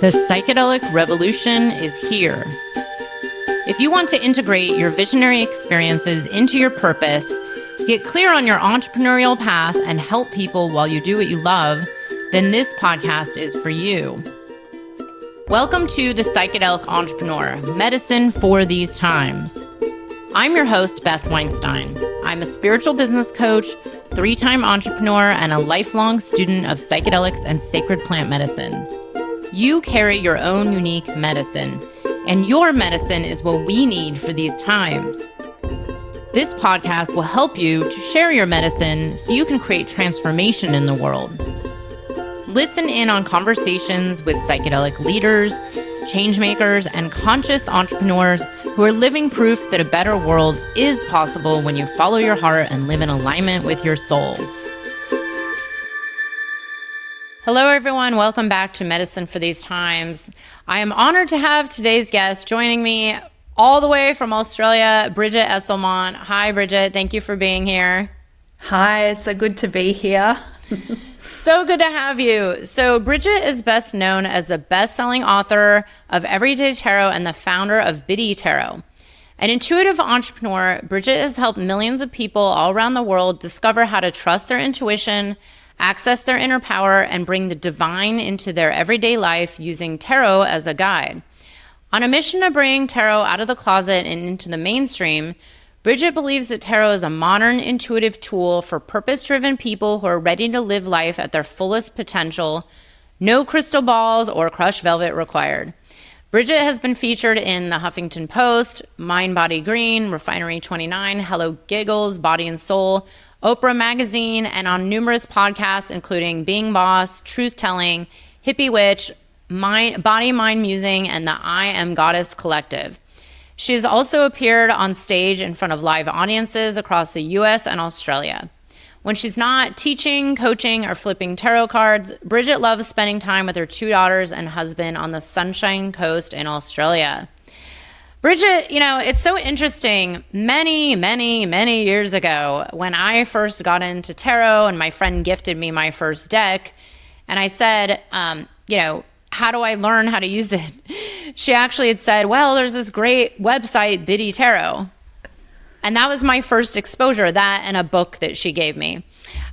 The psychedelic revolution is here. If you want to integrate your visionary experiences into your purpose, get clear on your entrepreneurial path, and help people while you do what you love, then this podcast is for you. Welcome to The Psychedelic Entrepreneur, Medicine for These Times. I'm your host, Beth Weinstein. I'm a spiritual business coach, 3-time entrepreneur, and a lifelong student of psychedelics and sacred plant medicines. You carry your own unique medicine, and your medicine is what we need for these times. This podcast will help you to share your medicine so you can create transformation in the world. Listen in on conversations with psychedelic leaders, changemakers, and conscious entrepreneurs who are living proof that a better world is possible when you follow your heart and live in alignment with your soul. Hello, everyone. Welcome back to Medicine for These Times. I am honored to have today's guest joining me all the way from Australia, Brigit Esselmont. Hi, Brigit. Thank you for being here. Hi, it's so good to be here. So good to have you. So Brigit is best known as the best-selling author of Everyday Tarot and the founder of Biddy Tarot. An intuitive entrepreneur, Brigit has helped millions of people all around the world discover how to trust their intuition, access their inner power, and bring the divine into their everyday life using tarot as a guide. On a mission to bring tarot out of the closet and into the mainstream, Brigit believes that tarot is a modern, intuitive tool for purpose-driven people who are ready to live life at their fullest potential. No crystal balls or crushed velvet required. Brigit has been featured in the Huffington Post, Mind, Body, Green, Refinery 29, Hello Giggles, Body+Soul, Oprah Magazine, and on numerous podcasts, including Being Boss, Truth Telling, Hippie Witch, Body Musing, and the I Am Goddess Collective. She has also appeared on stage in front of live audiences across the US and Australia. When she's not teaching, coaching, or flipping tarot cards, Brigit loves spending time with her 2 daughters and husband on the Sunshine Coast in Australia. Brigit, it's so interesting. Many years ago, when I first got into tarot and my friend gifted me my first deck, and I said, how do I learn how to use it? She actually had said, well, there's this great website, Biddy Tarot. And that was my first exposure, that and a book that she gave me.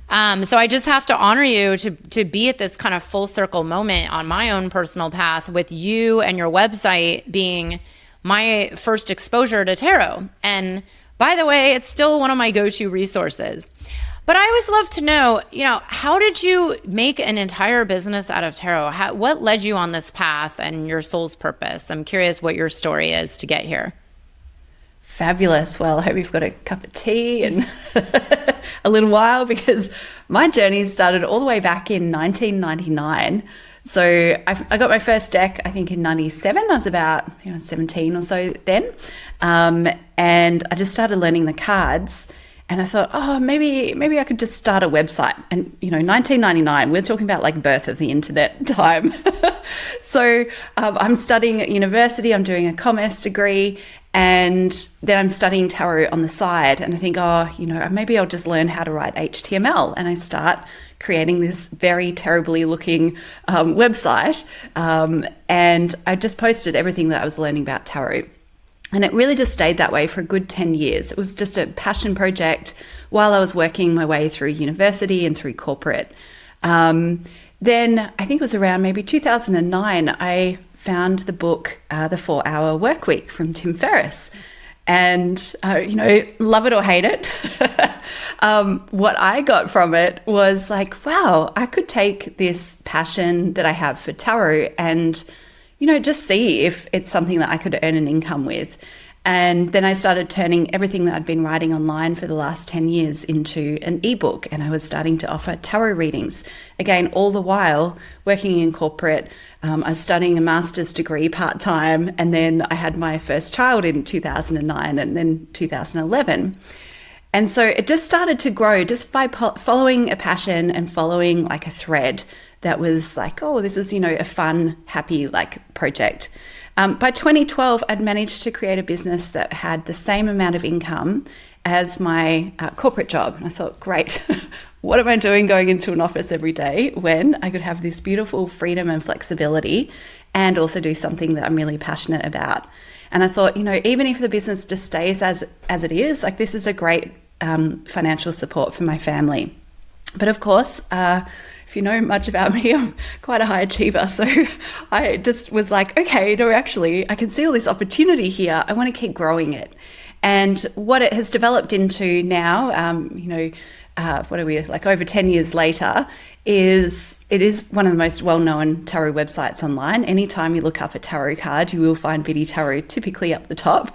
So I just have to honor you to be at this kind of full circle moment on my own personal path with you and your website being my first exposure to tarot. And by the way, it's still one of my go-to resources. But I always love to know, how did you make an entire business out of tarot? What led you on this path and your soul's purpose? I'm curious what your story is to get here. Fabulous. Well, I hope you've got a cup of tea and a little while, because my journey started all the way back in 1999. So I got my first deck, I think in 97. I was about 17 or so then. And I just started learning the cards. And I thought, maybe I could just start a website. And, 1999, we're talking about like birth of the internet time. So I'm studying at university, I'm doing a commerce degree, and then I'm studying tarot on the side. And I think, maybe I'll just learn how to write HTML. And I start creating this very terribly looking website. And I just posted everything that I was learning about tarot. And it really just stayed that way for a good 10 years. It was just a passion project while I was working my way through university and through corporate. Then I think it was around maybe 2009, I found the book, The 4-Hour Workweek from Tim Ferriss. And, love it or hate it, what I got from it was like, wow, I could take this passion that I have for tarot and just see if it's something that I could earn an income with. And then I started turning everything that I'd been writing online for the last 10 years into an ebook. And I was starting to offer tarot readings. Again, all the while working in corporate. I was studying a master's degree part-time. And then I had my first child in 2009 and then 2011. And so it just started to grow just by following a passion and following like a thread that was like, oh, this is, a fun, happy project. By 2012, I'd managed to create a business that had the same amount of income as my corporate job. And I thought, great, what am I doing going into an office every day when I could have this beautiful freedom and flexibility and also do something that I'm really passionate about? And I thought, even if the business just stays as it is, like this is a great financial support for my family. But of course, if you know much about me, I'm quite a high achiever. So I just was like, okay, no, actually, I can see all this opportunity here. I want to keep growing it. And what it has developed into now, what are we, like over 10 years later, is one of the most well-known tarot websites online. Anytime you look up a tarot card, you will find Biddy Tarot typically up the top.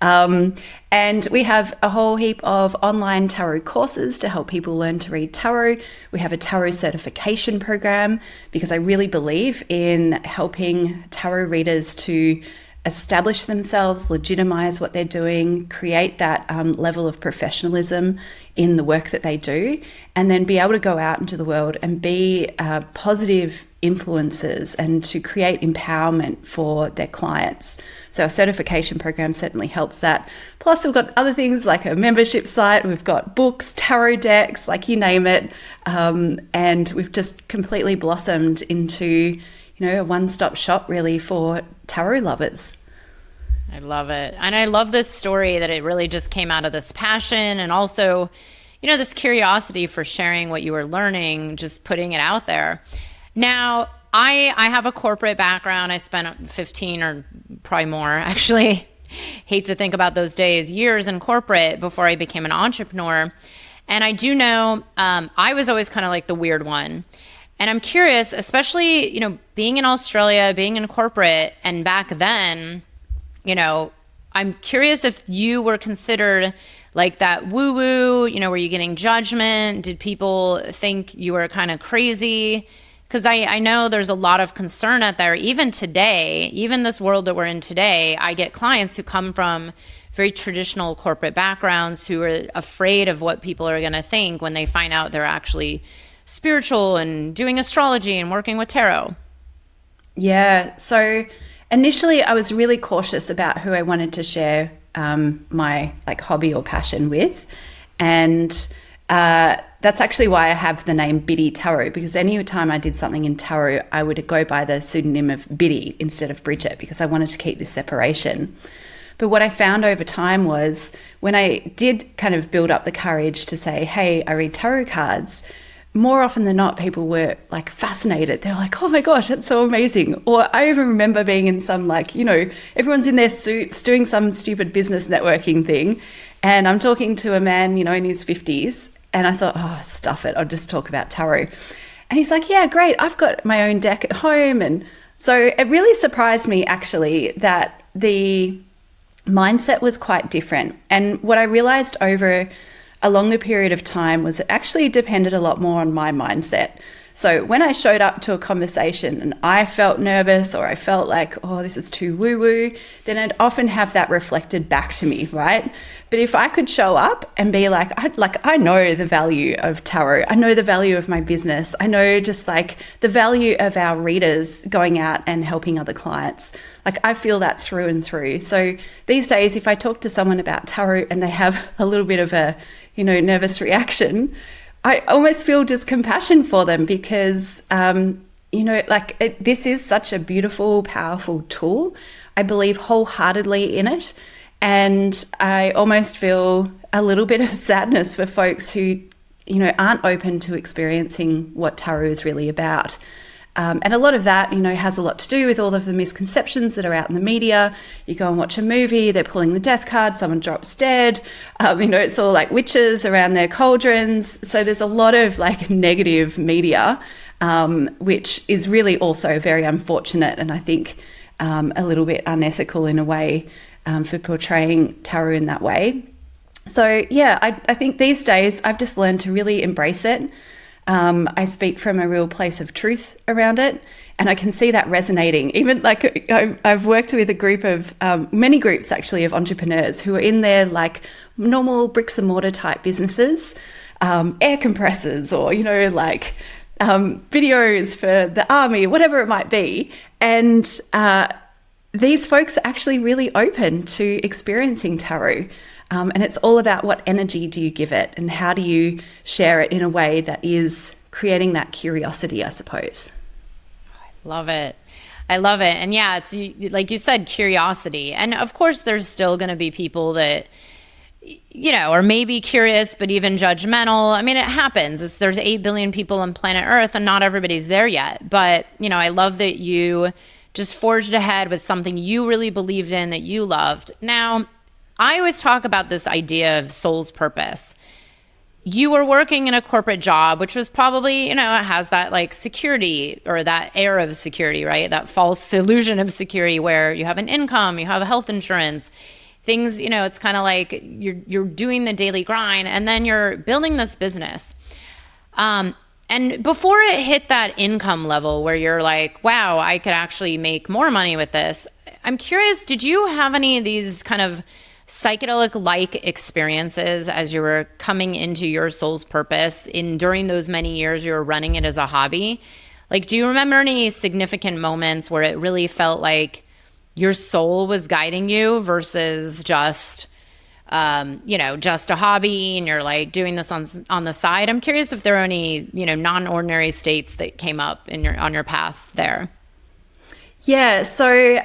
And we have a whole heap of online tarot courses to help people learn to read tarot. We have a tarot certification program because I really believe in helping tarot readers to establish themselves, legitimize what they're doing, create that level of professionalism in the work that they do, and then be able to go out into the world and be positive influencers and to create empowerment for their clients. So our certification program certainly helps that. Plus we've got other things like a membership site, we've got books, tarot decks, like you name it. And we've just completely blossomed into a one-stop shop really for tarot lovers. I love it. And I love this story that it really just came out of this passion and also, this curiosity for sharing what you were learning, just putting it out there. Now, I have a corporate background. I spent 15 or probably more, actually, hate to think about those days, years in corporate before I became an entrepreneur. And I do know I was always kind of like the weird one. And I'm curious, especially, being in Australia, being in corporate, and back then, I'm curious if you were considered like that woo-woo, were you getting judgment? Did people think you were kind of crazy? Because I know there's a lot of concern out there. Even today, even this world that we're in today, I get clients who come from very traditional corporate backgrounds who are afraid of what people are going to think when they find out they're actually spiritual and doing astrology and working with tarot. Yeah. So initially I was really cautious about who I wanted to share my hobby or passion with. And that's actually why I have the name Biddy Tarot, because any time I did something in tarot, I would go by the pseudonym of Biddy instead of Brigit, because I wanted to keep this separation. But what I found over time was when I did kind of build up the courage to say, hey, I read tarot cards, more often than not, people were fascinated. They're like, oh my gosh, that's so amazing. Or I even remember being in some everyone's in their suits doing some stupid business networking thing. And I'm talking to a man, in his 50s. And I thought, oh, stuff it. I'll just talk about tarot. And he's like, yeah, great. I've got my own deck at home. And so it really surprised me actually that the mindset was quite different. And what I realized over a longer period of time was it actually depended a lot more on my mindset. So when I showed up to a conversation and I felt nervous or I felt like, oh, this is too woo-woo, then I'd often have that reflected back to me, right? But if I could show up and be like, I know the value of tarot. I know the value of my business. I know just the value of our readers going out and helping other clients. I feel that through and through. So these days, if I talk to someone about tarot and they have a little bit of a, nervous reaction, I almost feel just compassion for them because, this is such a beautiful, powerful tool. I believe wholeheartedly in it. And I almost feel a little bit of sadness for folks who, aren't open to experiencing what tarot is really about. And a lot of that, has a lot to do with all of the misconceptions that are out in the media. You go and watch a movie, they're pulling the death card, someone drops dead. It's all like witches around their cauldrons. So there's a lot of negative media, which is really also very unfortunate. And I think a little bit unethical in a way for portraying tarot in that way. So yeah, I think these days I've just learned to really embrace it. I speak from a real place of truth around it, and I can see that resonating. Even I've worked with a group of many groups actually of entrepreneurs who are in their normal bricks and mortar type businesses, air compressors or videos for the army, whatever it might be, and these folks are actually really open to experiencing tarot. And it's all about what energy do you give it and how do you share it in a way that is creating that curiosity, I suppose. Love it. I love it. And yeah, it's like you said, curiosity. And of course, there's still going to be people that, are maybe curious, but even judgmental. I mean, it happens. There's 8 billion people on planet Earth and not everybody's there yet. But, I love that you just forged ahead with something you really believed in, that you loved. Now, I always talk about this idea of soul's purpose. You were working in a corporate job, which was probably, it has that like security or that air of security, right? That false illusion of security where you have an income, you have health insurance, things, it's kind of like you're doing the daily grind and then you're building this business. And before it hit that income level where you're like, wow, I could actually make more money with this. I'm curious, did you have any of these kind of psychedelic-like experiences as you were coming into your soul's purpose during those many years you were running it as a hobby? Like, do you remember any significant moments where it really felt like your soul was guiding you versus just, just a hobby and you're like doing this on the side? I'm curious if there are any, non-ordinary states that came up on your path there. Yeah, so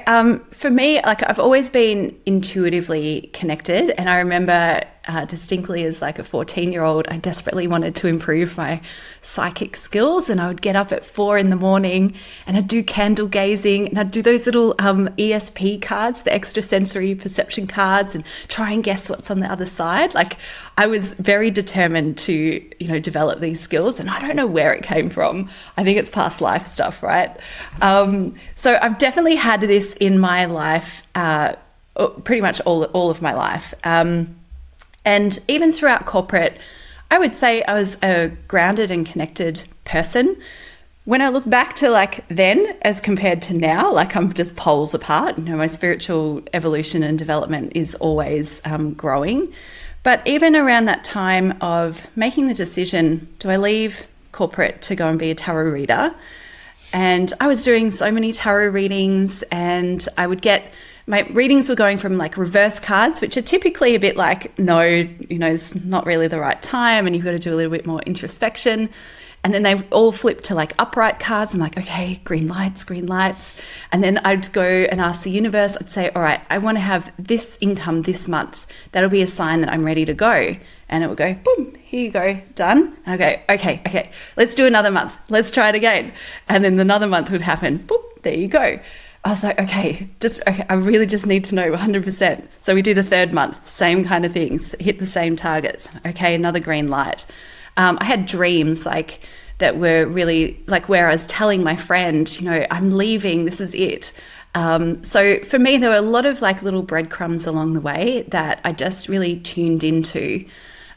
for me, like I've always been intuitively connected, and I remember distinctly as like a 14-year-old, I desperately wanted to improve my psychic skills, and I would get up at 4 a.m. and I'd do candle gazing, and I'd do those little ESP cards, the extrasensory perception cards, and try and guess what's on the other side. Like I was very determined to, develop these skills, and I don't know where it came from. I think it's past life stuff, right? So I've definitely had this in my life, pretty much all of my life. And even throughout corporate, I would say I was a grounded and connected person. When I look back to like then as compared to now, like I'm just poles apart. My spiritual evolution and development is always growing. But even around that time of making the decision, do I leave corporate to go and be a tarot reader? And I was doing so many tarot readings, and I would get, my readings were going from like reverse cards, which are typically a bit like, no, it's not really the right time and you've got to do a little bit more introspection. And then they all flipped to like upright cards. I'm like, okay, green lights. And then I'd go and ask the universe, I'd say, all right, I want to have this income this month. That'll be a sign that I'm ready to go. And it would go, boom, here you go, done. And I go, okay, let's do another month. Let's try it again. And then another month would happen, boom, there you go. I was like, okay, I really just need to know 100%. So we did a third month, same kind of things, hit the same targets. Okay, another green light. I had dreams like that were really like where I was telling my friend, I'm leaving, this is it. So for me, there were a lot of like little breadcrumbs along the way that I just really tuned into.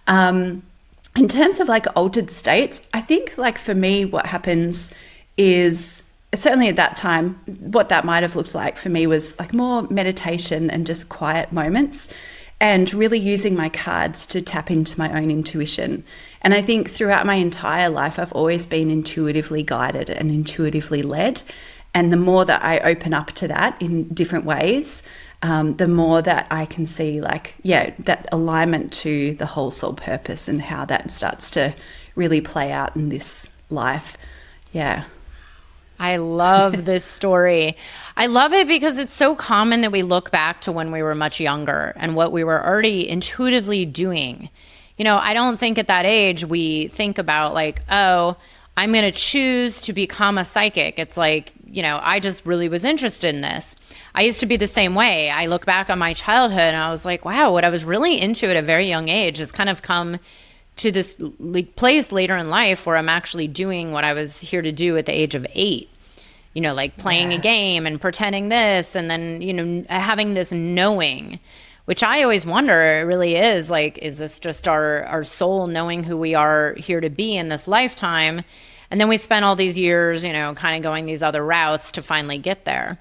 In terms of like altered states, I think like for me, what happens is certainly at that time, what that might have looked like for me was like more meditation and just quiet moments, and really using my cards to tap into my own intuition. And I think throughout my entire life, I've always been intuitively guided and intuitively led. And the more that I open up to that in different ways, the more that I can see that alignment to the whole soul purpose and how that starts to really play out in this life. Yeah. I love this story. I love it because it's so common that we look back to when we were much younger and what we were already intuitively doing. I don't think at that age we think about like, oh, I'm going to choose to become a psychic. It's like, I just really was interested in this. I used to be the same way. I look back on my childhood and I was like, wow, what I was really into at a very young age has kind of come to this place later in life where I'm actually doing what I was here to do at the age of 8. Like playing a game and pretending this, and then, having this knowing, which I always wonder, it really is like, is this just our soul knowing who we are here to be in this lifetime? And then we spent all these years, kind of going these other routes to finally get there.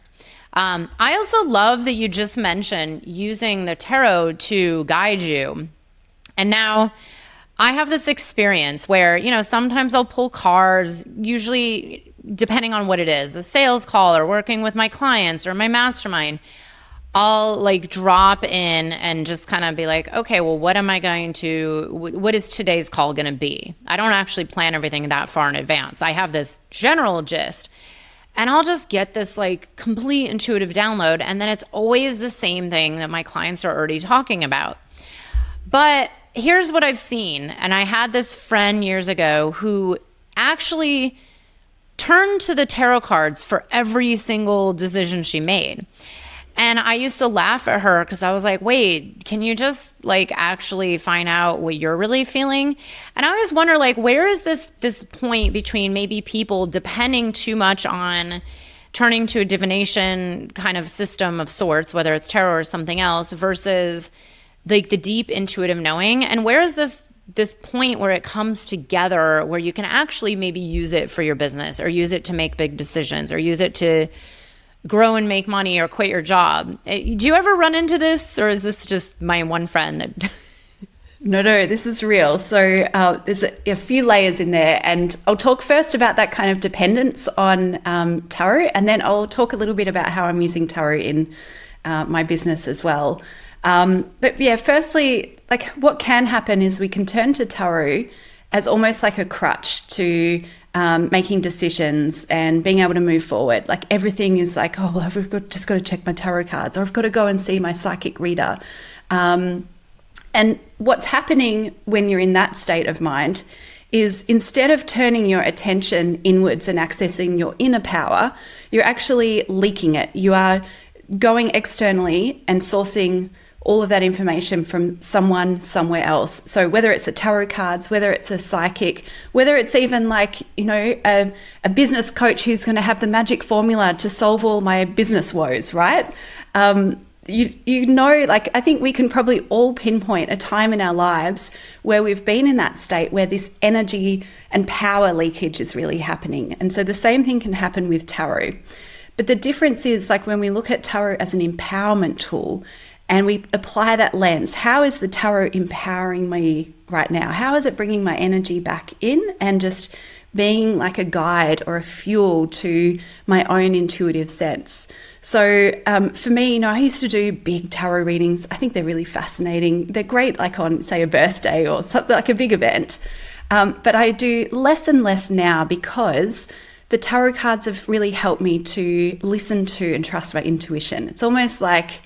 I also love that you just mentioned using the tarot to guide you. And now I have this experience where, sometimes I'll pull cards, usually depending on what it is, a sales call or working with my clients or my mastermind. I'll like drop in and just kind of be like, okay, well, what is today's call going to be? I don't actually plan everything that far in advance. I have this general gist, and I'll just get this like complete intuitive download. And then it's always the same thing that my clients are already talking about. But here's what I've seen. And I had this friend years ago who actually turned to the tarot cards for every single decision she made. And I used to laugh at her because I was like, wait, can you just like actually find out what you're really feeling? And I always wonder, like, where is this point between maybe people depending too much on turning to a divination kind of system of sorts, whether it's tarot or something else, versus like the deep intuitive knowing? And where is this point where it comes together where you can actually maybe use it for your business, or use it to make big decisions, or use it to grow and make money, or quit your job? Do you ever run into this, or is this just my one friend that... No, this is real. So there's a few layers in there, and I'll talk first about that kind of dependence on tarot, and then I'll talk a little bit about how I'm using tarot in my business as well. But yeah, firstly, like what can happen is we can turn to tarot as almost like a crutch to making decisions and being able to move forward. Like everything is like, oh, well, just got to check my tarot cards, or I've got to go and see my psychic reader. And what's happening when you're in that state of mind is, instead of turning your attention inwards and accessing your inner power, you're actually leaking it. You are going externally and sourcing all of that information from someone somewhere else. So whether it's a tarot cards, whether it's a psychic, whether it's even like, you know, a business coach who's going to have the magic formula to solve all my business woes, right? You know, like I think we can probably all pinpoint a time in our lives where we've been in that state where this energy and power leakage is really happening. And so the same thing can happen with tarot. But the difference is, like, when we look at tarot as an empowerment tool and we apply that lens, how is the tarot empowering me right now? How is it bringing my energy back in and just being like a guide or a fuel to my own intuitive sense? So for me, you know, I used to do big tarot readings. I think they're really fascinating. They're great, like on, say, a birthday or something like a big event. But I do less and less now, because the tarot cards have really helped me to listen to and trust my intuition. It's almost like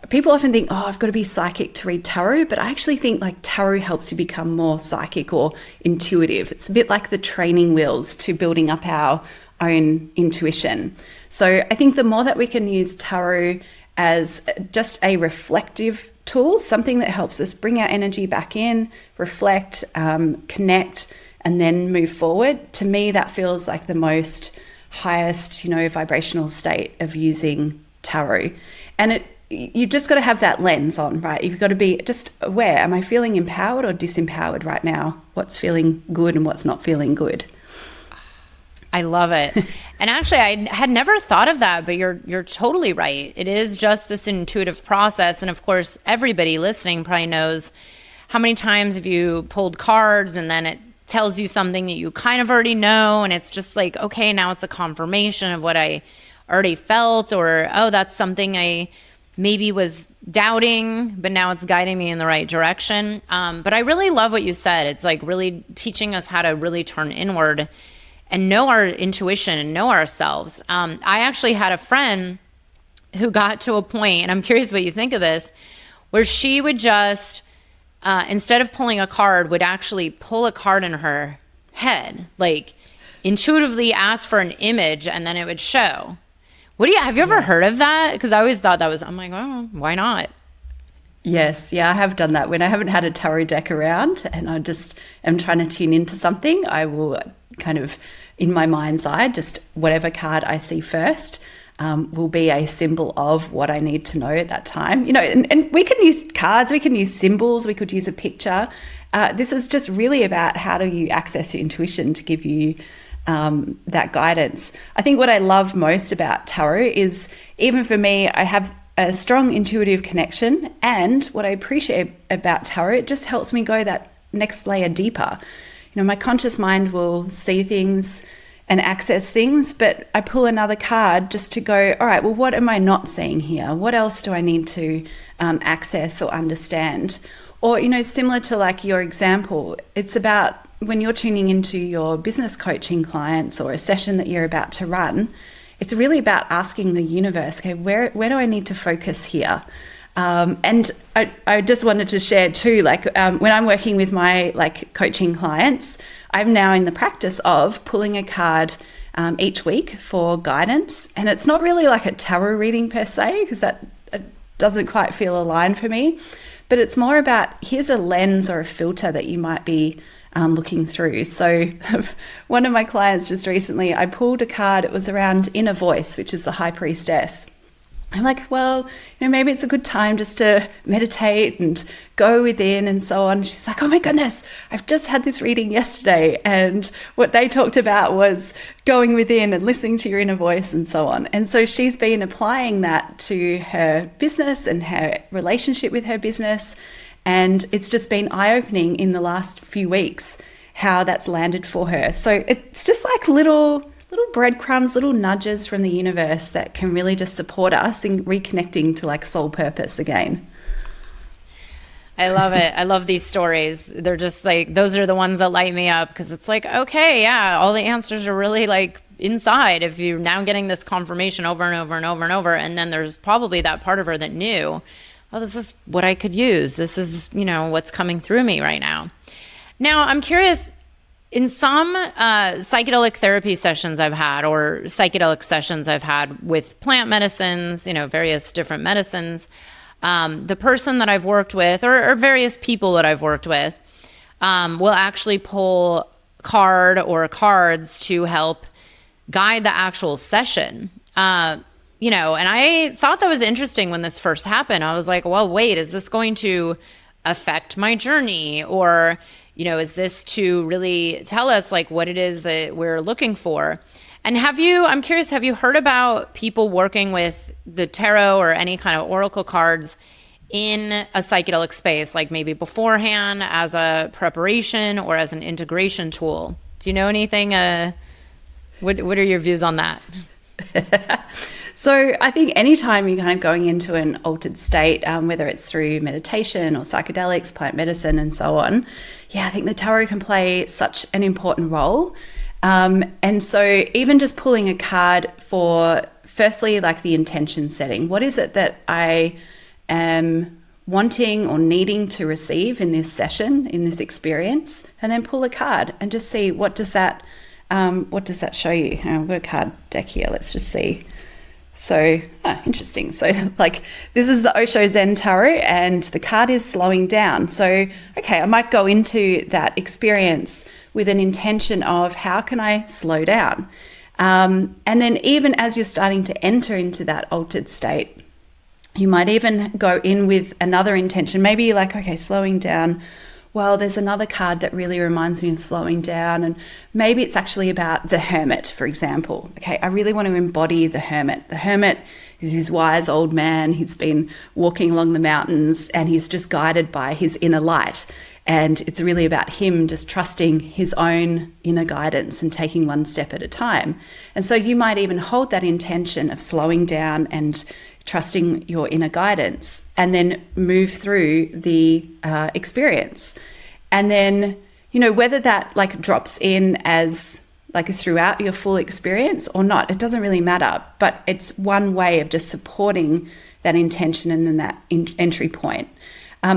people often think, oh, I've got to be psychic to read tarot, but I actually think like tarot helps you become more psychic or intuitive. It's a bit like the training wheels to building up our own intuition. So I think the more that we can use tarot as just a reflective tool, something that helps us bring our energy back in, reflect, connect, and then move forward, to me, that feels like the most highest, you know, vibrational state of using tarot. And you just got to have that lens on, right? You've got to be just aware. Am I feeling empowered or disempowered right now? What's feeling good and what's not feeling good? I love it. And actually, I had never thought of that, but you're totally right. It is just this intuitive process. And of course, everybody listening probably knows how many times have you pulled cards and then it tells you something that you kind of already know, and it's just like, okay, now it's a confirmation of what I already felt, or oh, that's something I maybe was doubting, but now it's guiding me in the right direction. But I really love what you said. It's like really teaching us how to really turn inward and know our intuition and know ourselves. I actually had a friend who got to a point, and I'm curious what you think of this, where she would just instead of pulling a card, would actually pull a card in her head, like intuitively ask for an image, and then it would show. Have you ever heard of that? Because I always thought that was, I'm like, oh, why not? Yes, yeah, I have done that. When I haven't had a tarot deck around and I just am trying to tune into something, I will kind of, in my mind's eye, just whatever card I see first will be a symbol of what I need to know at that time. You know, and we can use cards, we can use symbols, we could use a picture. This is just really about how do you access your intuition to give you that guidance. I think what I love most about tarot is, even for me, I have a strong intuitive connection, and what I appreciate about tarot, it just helps me go that next layer deeper. You know, my conscious mind will see things and access things, but I pull another card just to go, all right, well, what am I not seeing here? What else do I need to access or understand? Or, similar to like your example, it's about when you're tuning into your business coaching clients or a session that you're about to run, it's really about asking the universe, okay, where do I need to focus here? And I just wanted to share too, like when I'm working with my like coaching clients, I'm now in the practice of pulling a card each week for guidance. And it's not really like a tarot reading per se, because that doesn't quite feel aligned for me. But it's more about, here's a lens or a filter that you might be looking through. So one of my clients just recently, I pulled a card, it was around inner voice, which is the high priestess. I'm like, well, maybe it's a good time just to meditate and go within and so on. She's like, oh my goodness, I've just had this reading yesterday. And what they talked about was going within and listening to your inner voice and so on. And so she's been applying that to her business and her relationship with her business. And it's just been eye-opening in the last few weeks how that's landed for her. So it's just like little breadcrumbs, little nudges from the universe that can really just support us in reconnecting to like soul purpose again. I love it. I love these stories. They're just like, those are the ones that light me up, because it's like, okay, yeah, all the answers are really like inside if you're now getting this confirmation over and over and over and over. And then there's probably that part of her that knew, oh, this is what I could use. This is, what's coming through me right now. Now, I'm curious, in some psychedelic therapy sessions I've had, or psychedelic sessions I've had with plant medicines, various different medicines, the person that I've worked with, or various people that I've worked with, will actually pull card or cards to help guide the actual session. And I thought that was interesting when this first happened. I was like, well, wait, is this going to affect my journey? Or is this to really tell us like what it is that we're looking for? And I'm curious, have you heard about people working with the tarot or any kind of oracle cards in a psychedelic space, like maybe beforehand as a preparation or as an integration tool? Do you know anything? What are your views on that? So I think anytime you're kind of going into an altered state, whether it's through meditation or psychedelics, plant medicine, and so on, I think the tarot can play such an important role. And so even just pulling a card for, firstly, like the intention setting. What is it that I am wanting or needing to receive in this session, in this experience? And then pull a card and just see what does that show you? I've got a card deck here. Let's just see. So, interesting. So like this is the Osho Zen Tarot and the card is slowing down. So, okay, I might go into that experience with an intention of how can I slow down? And then even as you're starting to enter into that altered state, you might even go in with another intention. Maybe you're like, okay, slowing down. Well, there's another card that really reminds me of slowing down. And maybe it's actually about the hermit, for example. Okay, I really want to embody the hermit. The hermit is this wise old man. He's been walking along the mountains and he's just guided by his inner light. And it's really about him just trusting his own inner guidance and taking one step at a time. And so you might even hold that intention of slowing down and trusting your inner guidance, and then move through the experience. And then, whether that like drops in as like throughout your full experience or not, it doesn't really matter, but it's one way of just supporting that intention and then that entry point.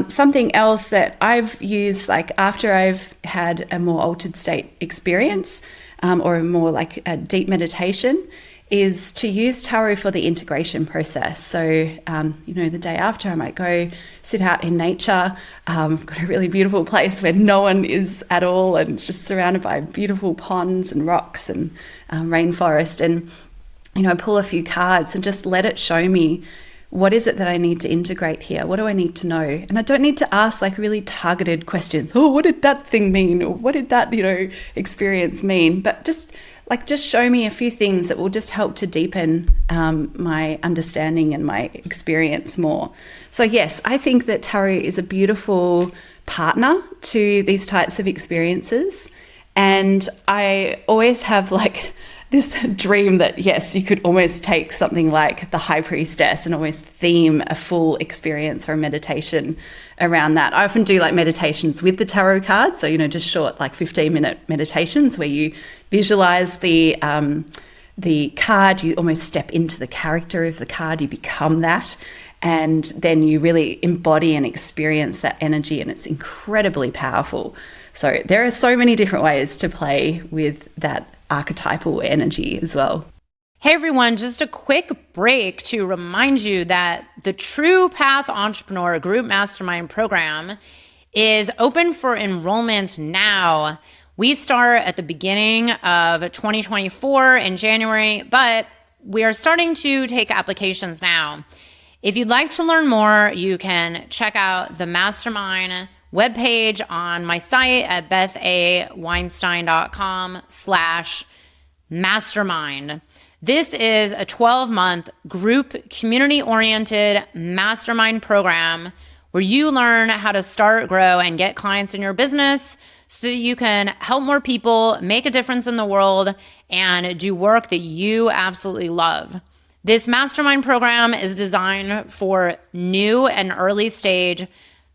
Something else that I've used, like after I've had a more altered state experience or a more like a deep meditation, is to use tarot for the integration process. So, the day after I might go sit out in nature. I've got a really beautiful place where no one is at all and it's just surrounded by beautiful ponds and rocks and rainforest. And, I pull a few cards and just let it show me what is it that I need to integrate here? What do I need to know? And I don't need to ask like really targeted questions. Oh, what did that thing mean? Or what did that, experience mean? But just show me a few things that will just help to deepen my understanding and my experience more. So yes, I think that tarot is a beautiful partner to these types of experiences. And I always have like this dream that, yes, you could almost take something like the High Priestess and almost theme a full experience or a meditation around that. I often do like meditations with the tarot cards. So, just short, like 15-minute meditations where you visualize the card, you almost step into the character of the card, you become that. And then you really embody and experience that energy, and it's incredibly powerful. So there are so many different ways to play with that archetypal energy as well. Hey everyone, just a quick break to remind you that the True Path Entrepreneur Group Mastermind Program is open for enrollment now. We start at the beginning of 2024 in January, but we are starting to take applications now. If you'd like to learn more, you can check out the Mastermind webpage on my site at bethaweinstein.com/mastermind. This is a 12-month group community-oriented mastermind program where you learn how to start, grow, and get clients in your business so that you can help more people, make a difference in the world, and do work that you absolutely love. This mastermind program is designed for new and early stage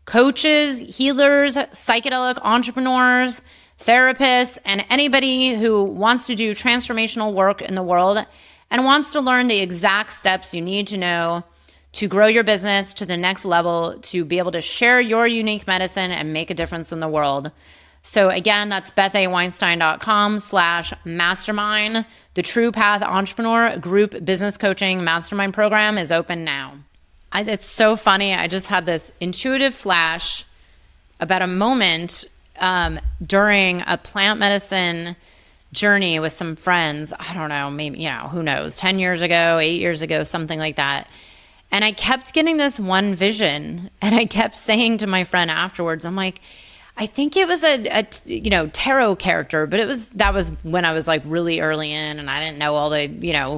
coaches, healers, psychedelic entrepreneurs, therapists, and anybody who wants to do transformational work in the world and wants to learn the exact steps you need to know to grow your business to the next level, to be able to share your unique medicine and make a difference in the world. So again, that's bethaweinstein.com/mastermind. The True Path Entrepreneur Group Business Coaching Mastermind Program is open now. It's so funny. I just had this intuitive flash about a moment during a plant medicine journey with some friends. I don't know, maybe, who knows, 10 years ago, 8 years ago, something like that. And I kept getting this one vision, and I kept saying to my friend afterwards, I'm like, I think it was a tarot character, but that was when I was like really early in, and I didn't know all the,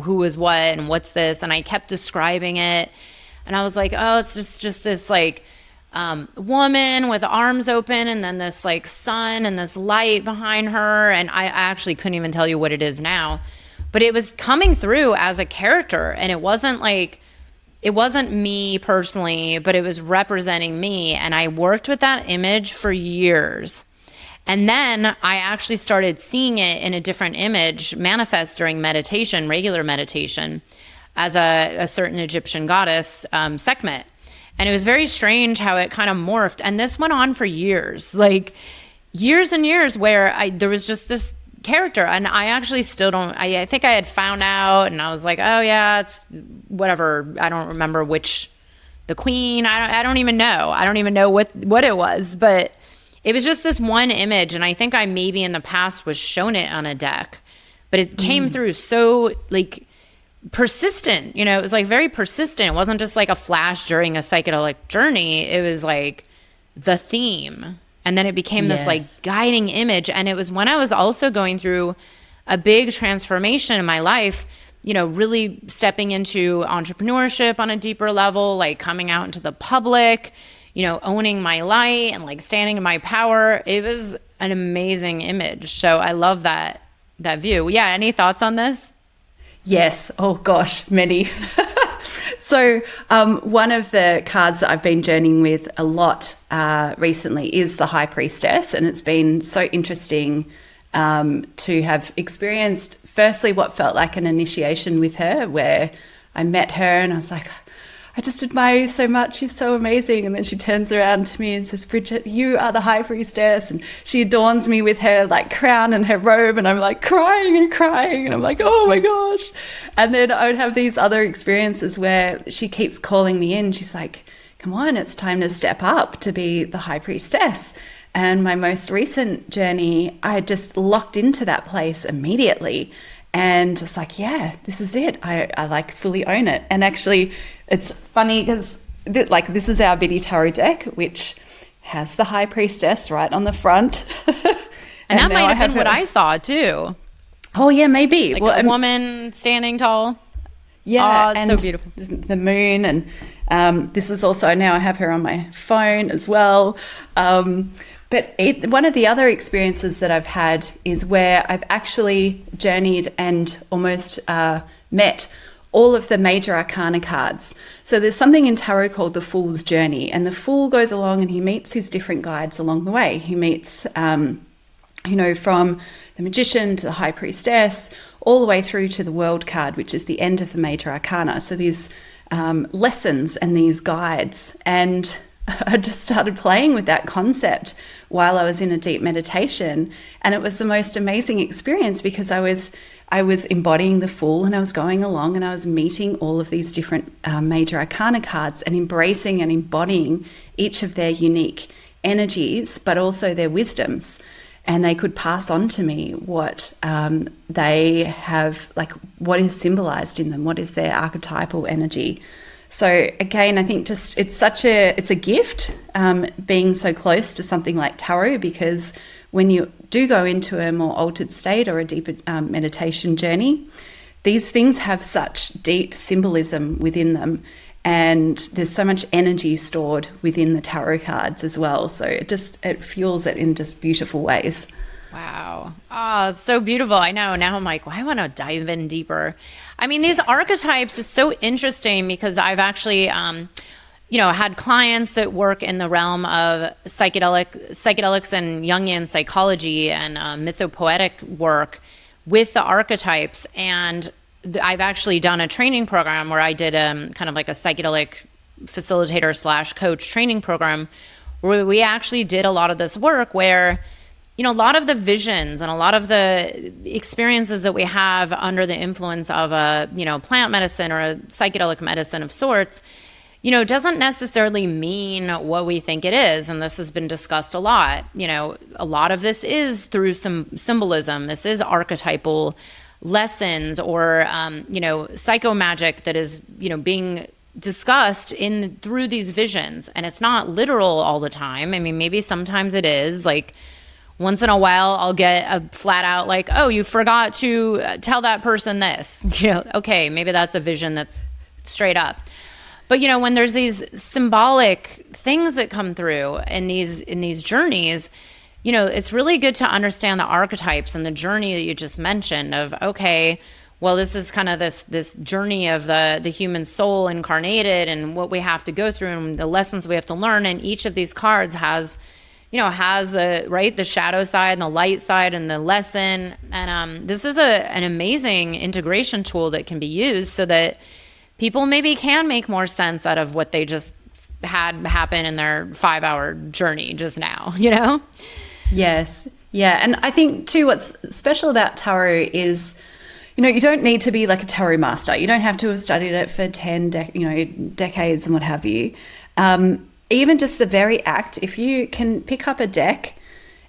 who was what and what's this. And I kept describing it. And I was like, oh, it's just this like woman with arms open, and then this like sun and this light behind her. And I actually couldn't even tell you what it is now, but it was coming through as a character. And it wasn't me personally, but it was representing me. And I worked with that image for years. And then I actually started seeing it in a different image manifest during meditation, regular meditation, as a certain Egyptian goddess, Sekhmet. And it was very strange how it kind of morphed. And this went on for years, like years and years, where there was just this character. And I actually still don't, I think I had found out, and I was like, oh yeah, it's whatever. I don't remember the queen. I don't even know. I don't even know what it was, but it was just this one image. And I think I maybe in the past was shown it on a deck, but it came through so like persistent, it was like very persistent. It wasn't just like a flash during a psychedelic journey. It was like the theme. And then it became this like guiding image. And it was when I was also going through a big transformation in my life, really stepping into entrepreneurship on a deeper level, like coming out into the public, owning my light and like standing in my power. It was an amazing image. So I love that view. Yeah. Any thoughts on this? Yes. Oh gosh, many. So one of the cards that I've been journeying with a lot recently is the High Priestess. And it's been so interesting to have experienced firstly what felt like an initiation with her, where I met her and I was like, I just admire you so much. You're so amazing. And then she turns around to me and says, Brigit, you are the High Priestess. And she adorns me with her like crown and her robe. And I'm like crying and crying. And I'm like, oh my gosh. And then I would have these other experiences where she keeps calling me in. She's like, come on, it's time to step up to be the High Priestess. And my most recent journey, I just locked into that place immediately. And it's like, yeah, this is it. I like fully own it. And actually, it's funny because this is our Biddy Tarot deck, which has the High Priestess right on the front. and that might have been what I saw too. Oh yeah, maybe. Like a woman standing tall. Yeah. Oh, it's so beautiful. The moon. And this is also, now I have her on my phone as well. But one of the other experiences that I've had is where I've actually journeyed and almost met all of the major arcana cards. So there's something in tarot called the Fool's Journey, and the Fool goes along and he meets his different guides along the way. He meets, from the Magician to the High Priestess, all the way through to the World card, which is the end of the major arcana. So these lessons and these guides, and I just started playing with that concept while I was in a deep meditation, and it was the most amazing experience because I was embodying the Fool, and I was going along and I was meeting all of these different major arcana cards and embracing and embodying each of their unique energies, but also their wisdoms. And they could pass on to me what they have, like what is symbolized in them, what is their archetypal energy. So again, I think just it's a gift being so close to something like tarot, because when you do go into a more altered state or a deeper meditation journey, these things have such deep symbolism within them, and there's so much energy stored within the tarot cards as well. So it fuels it in just beautiful ways. Wow. Oh, so beautiful. I know. Now I'm like, well, I want to dive in deeper. I mean, these archetypes, it's so interesting because I've actually, had clients that work in the realm of psychedelics and Jungian psychology and mythopoetic work with the archetypes. And I've actually done a training program where I did kind of like a psychedelic facilitator / coach training program where we actually did a lot of this work where, a lot of the visions and a lot of the experiences that we have under the influence of a, plant medicine or a psychedelic medicine of sorts, doesn't necessarily mean what we think it is. And this has been discussed a lot. A lot of this is through some symbolism. This is archetypal lessons or, psychomagic that is, being discussed through these visions. And it's not literal all the time. I mean, maybe sometimes it is. Like, once in a while, I'll get a flat out like, oh, you forgot to tell that person this. Okay, maybe that's a vision that's straight up. But, when there's these symbolic things that come through in these journeys, it's really good to understand the archetypes and the journey that you just mentioned of, okay, well, this is kind of this journey of the human soul incarnated and what we have to go through and the lessons we have to learn. And each of these cards has the shadow side and the light side and the lesson. And this is an amazing integration tool that can be used so that people maybe can make more sense out of what they just had happen in their 5-hour journey just now, Yes. Yeah. And I think too, what's special about tarot is, you don't need to be like a tarot master. You don't have to have studied it for 10 decades and what have you. Even just the very act, if you can pick up a deck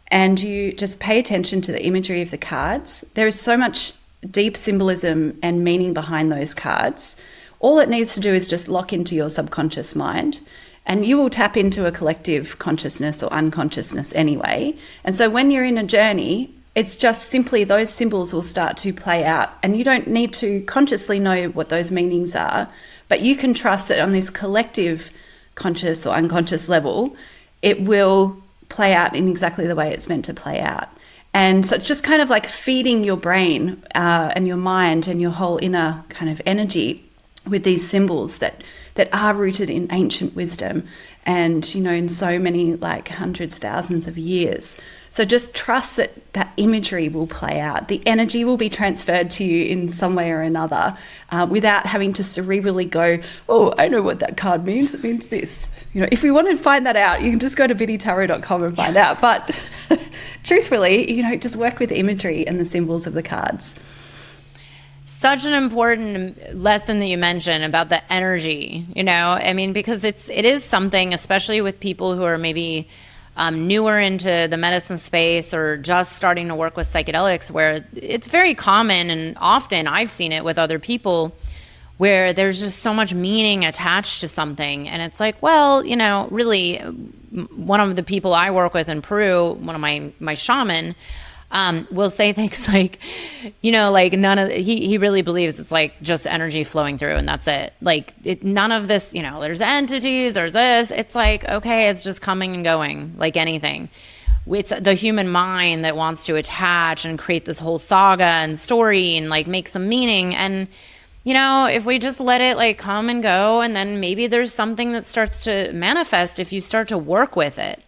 and you just pay attention to the imagery of the cards, there is so much deep symbolism and meaning behind those cards. All it needs to do is just lock into your subconscious mind, and you will tap into a collective consciousness or unconsciousness anyway. And so when you're in a journey, it's just simply those symbols will start to play out, and you don't need to consciously know what those meanings are, but you can trust that on this collective conscious or unconscious level, it will play out in exactly the way it's meant to play out. And so it's just kind of like feeding your brain and your mind and your whole inner kind of energy with these symbols that are rooted in ancient wisdom and, in so many like hundreds, thousands of years. So just trust that imagery will play out. The energy will be transferred to you in some way or another without having to cerebrally go, oh, I know what that card means. It means this. If you want to find that out, you can just go to biddytarot.com and find out. But truthfully, just work with imagery and the symbols of the cards. Such an important lesson that you mentioned about the energy, because it is something, especially with people who are maybe newer into the medicine space or just starting to work with psychedelics, where it's very common, and often I've seen it with other people, where there's just so much meaning attached to something. And it's like, well, really, one of the people I work with in Peru, one of my shaman, will say things like, like he really believes it's like just energy flowing through and that's it. Like none of this, there's entities or this, it's like, okay, it's just coming and going like anything. it's the human mind that wants to attach and create this whole saga and story and like make some meaning. And, you know, if we just let it like come and go, and then maybe there's something that starts to manifest if you start to work with it.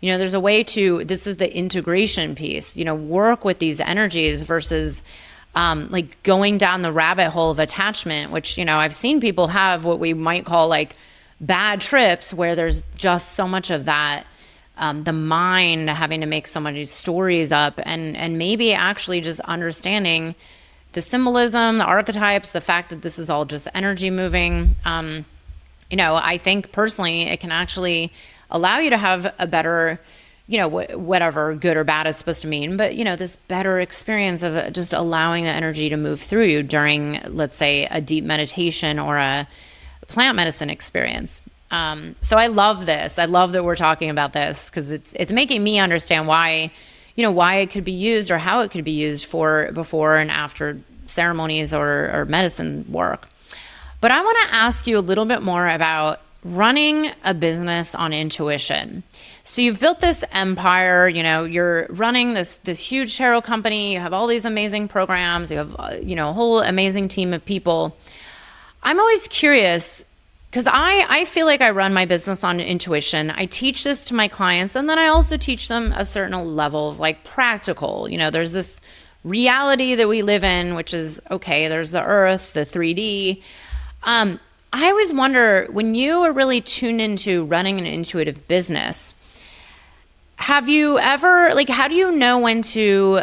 You know, there's a way to, this is the integration piece, you know, work with these energies versus like going down the rabbit hole of attachment, which, you know, I've seen people have what we might call like bad trips where there's just so much of that. The mind having to make so many stories up, and maybe actually just understanding the symbolism, the archetypes, the fact that this is all just energy moving. You know, I think personally it can actually allow you to have a better, you know, whatever good or bad is supposed to mean, but, you know, this better experience of just allowing the energy to move through you during, let's say, a deep meditation or a plant medicine experience. So I love this. I love that we're talking about this because it's making me understand why, you know, why it could be used or how it could be used for before and after ceremonies or medicine work. But I want to ask you a little bit more about running a business on intuition. So you've built this empire, you know, you're running this huge tarot company, you have all these amazing programs, you have, you know, a whole amazing team of people. I'm always curious, because I feel like I run my business on intuition. I teach this to my clients, and then I also teach them a certain level of like practical. You know, there's this reality that we live in, which is, okay, there's the earth, the 3D. I always wonder, when you are really tuned into running an intuitive business, have you ever, like, how do you know when to,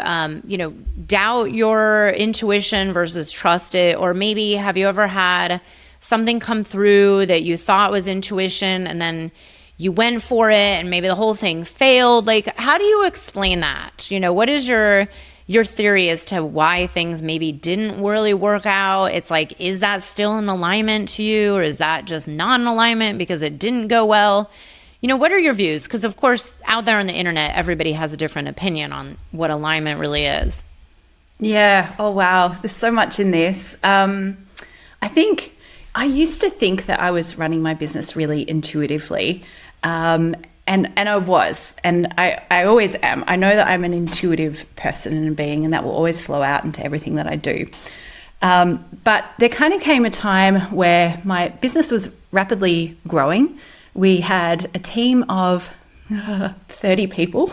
you know, doubt your intuition versus trust it? Or maybe have you ever had something come through that you thought was intuition and then you went for it and maybe the whole thing failed? Like, how do you explain that? You know, what is your theory as to why things maybe didn't really work out? It's like, is that still in alignment to you, or is that just not in alignment because it didn't go well? You know, what are your views? Because of course, out there on the internet, everybody has a different opinion on what alignment really is. Yeah. Oh, wow. There's so much in this. I think I used to think that I was running my business really intuitively. And I was, and I always am. I know that I'm an intuitive person and being, and that will always flow out into everything that I do. But there kind of came a time where my business was rapidly growing. We had a team of 30 people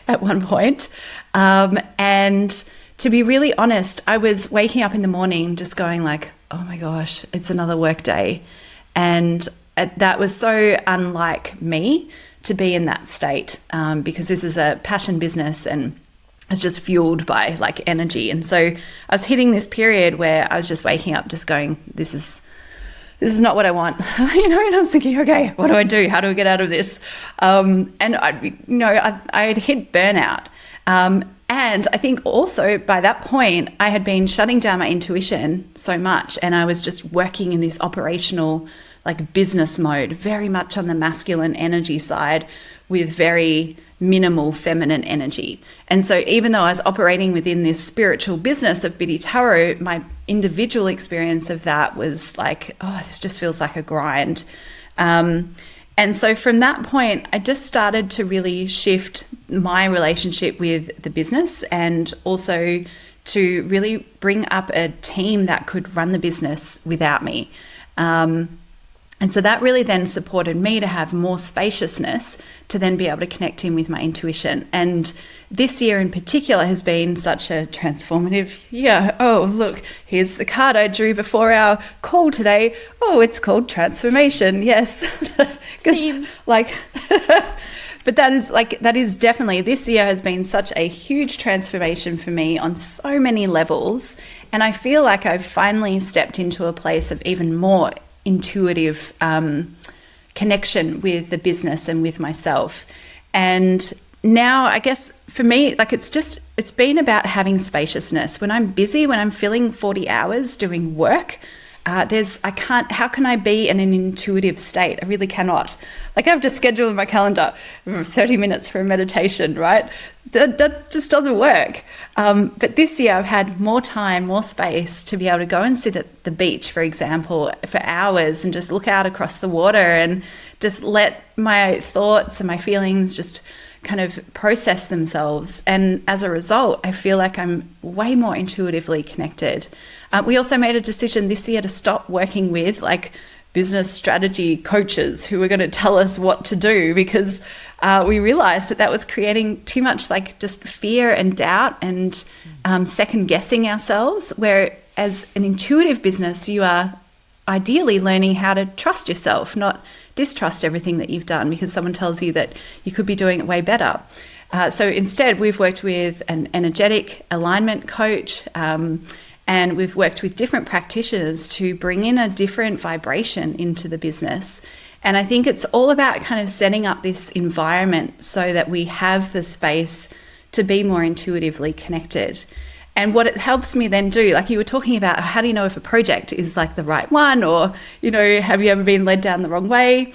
at one point. And to be really honest, I was waking up in the morning just going like, oh my gosh, it's another work day. And that was so unlike me to be in that state, because this is a passion business and it's just fueled by like energy. And so I was hitting this period where I was just waking up just going, this is not what I want. You know, and I was thinking, okay, what do I do? How do I get out of this? And I had hit burnout. And I think also by that point, I had been shutting down my intuition so much, and I was just working in this operational, like business mode, very much on the masculine energy side with very minimal feminine energy. And so even though I was operating within this spiritual business of Biddy Tarot, my individual experience of that was like, oh, this just feels like a grind. And so from that point, I just started to really shift my relationship with the business, and also to really bring up a team that could run the business without me. And so that really then supported me to have more spaciousness to then be able to connect in with my intuition. And this year in particular has been such a transformative year. Oh, look, here's the card I drew before our call today. Oh, it's called transformation. Yes. Because but that is definitely, this year has been such a huge transformation for me on so many levels. And I feel like I've finally stepped into a place of even more intuitive connection with the business and with myself. And now I guess for me, like it's been about having spaciousness. When I'm busy, when I'm filling 40 hours doing work, how can I be in an intuitive state? I really cannot. Like I have to schedule in my calendar 30 minutes for a meditation, right? That just doesn't work. But this year I've had more time, more space to be able to go and sit at the beach, for example, for hours and just look out across the water and just let my thoughts and my feelings just kind of process themselves. And as a result, I feel like I'm way more intuitively connected. We also made a decision this year to stop working with like business strategy coaches who were going to tell us what to do, because we realized that was creating too much like just fear and doubt and second guessing ourselves. Where as an intuitive business, you are ideally learning how to trust yourself, not distrust everything that you've done because someone tells you that you could be doing it way better. So instead, we've worked with an energetic alignment coach, and we've worked with different practitioners to bring in a different vibration into the business. And I think it's all about kind of setting up this environment so that we have the space to be more intuitively connected. And what it helps me then do, like you were talking about, how do you know if a project is like the right one, or, you know, have you ever been led down the wrong way?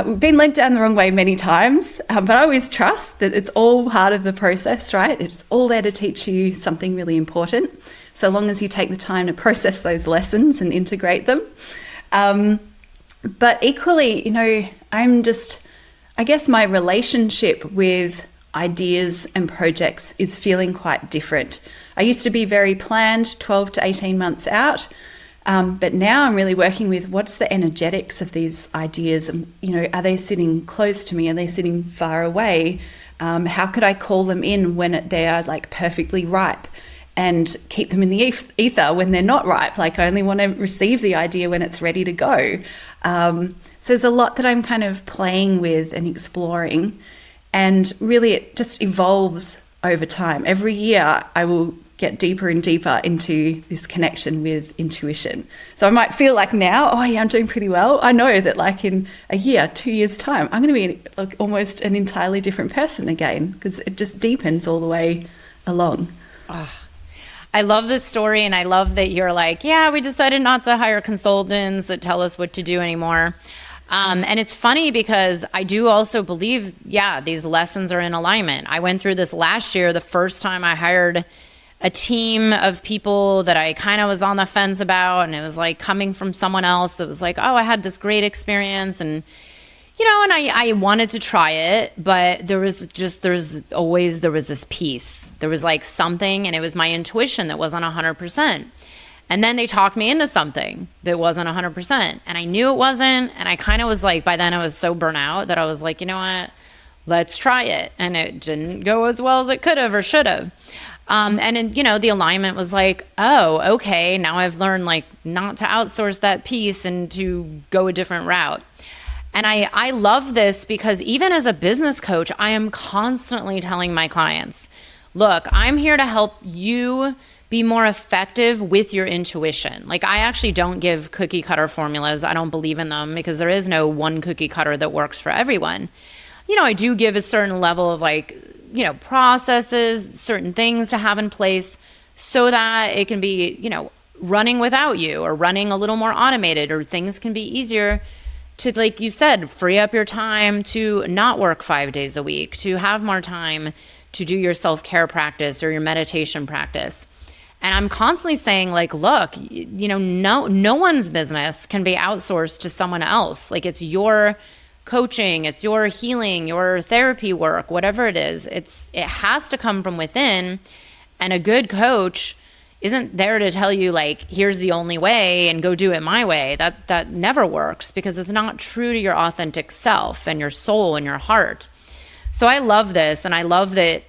We've been led down the wrong way many times, but I always trust that it's all part of the process, right? It's all there to teach you something really important, so long as you take the time to process those lessons and integrate them. But equally, you know, I guess my relationship with ideas and projects is feeling quite different. I used to be very planned, 12 to 18 months out, but now I'm really working with what's the energetics of these ideas, and, you know, are they sitting close to me? Are they sitting far away? How could I call them in when they are like perfectly ripe, and keep them in the ether when they're not ripe? Like, I only want to receive the idea when it's ready to go. So there's a lot that I'm kind of playing with and exploring. And really, it just evolves over time. Every year, I will get deeper and deeper into this connection with intuition. So I might feel like now, oh yeah, I'm doing pretty well. I know that like in a year, 2 years' time, I'm going to be like almost an entirely different person again, because it just deepens all the way along. Oh, I love this story, and I love that you're like, yeah, we decided not to hire consultants that tell us what to do anymore. And it's funny because I do also believe, yeah, these lessons are in alignment. I went through this last year, the first time I hired a team of people that I kind of was on the fence about, and it was like coming from someone else that was like, oh, I had this great experience, and you know, and I wanted to try it, but there was this piece. There was like something, and it was my intuition that wasn't 100%. And then they talked me into something that wasn't 100%. And I knew it wasn't. And I kind of was like, by then I was so burnt out that I was like, you know what, let's try it. And it didn't go as well as it could have or should have. And then, you know, the alignment was like, oh, okay, now I've learned like not to outsource that piece and to go a different route. And I love this because even as a business coach, I am constantly telling my clients, look, I'm here to help you be more effective with your intuition. Like, I actually don't give cookie cutter formulas. I don't believe in them because there is no one cookie cutter that works for everyone. You know, I do give a certain level of like, you know, processes, certain things to have in place so that it can be, you know, running without you or running a little more automated, or things can be easier to, like you said, free up your time to not work 5 days a week, to have more time to do your self-care practice or your meditation practice. And I'm constantly saying, like, look, you know, no one's business can be outsourced to someone else. Like, it's your coaching, it's your healing, your therapy work, whatever it is. It has to come from within. And a good coach isn't there to tell you, like, here's the only way and go do it my way. That never works, because it's not true to your authentic self and your soul and your heart. So I love this, and I love that,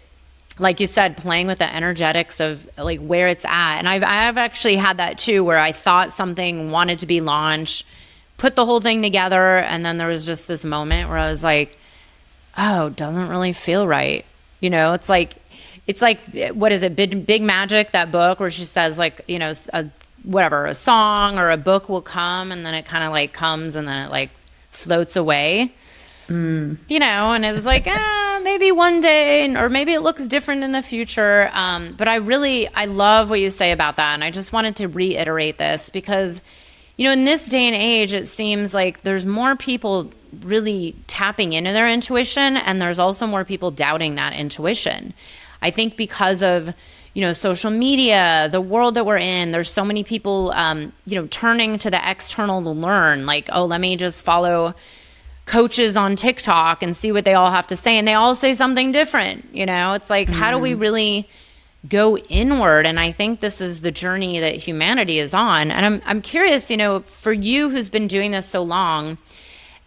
like you said, playing with the energetics of like where it's at. And I've actually had that too, where I thought something wanted to be launched, put the whole thing together, and then there was just this moment where I was like, oh, it doesn't really feel right. You know, it's like, what is it? Big Magic, that book where she says, like, you know, a song or a book will come, and then it kind of like comes and then it like floats away. You know, and it was like, maybe one day, or maybe it looks different in the future. But I love what you say about that. And I just wanted to reiterate this because, you know, in this day and age, it seems like there's more people really tapping into their intuition, and there's also more people doubting that intuition. I think because of, you know, social media, the world that we're in, there's so many people, you know, turning to the external to learn, like, oh, let me just follow coaches on TikTok and see what they all have to say, and they all say something different. It's like, how do we really go inward? And I think this is the journey that humanity is on. And I'm curious, for you who's been doing this so long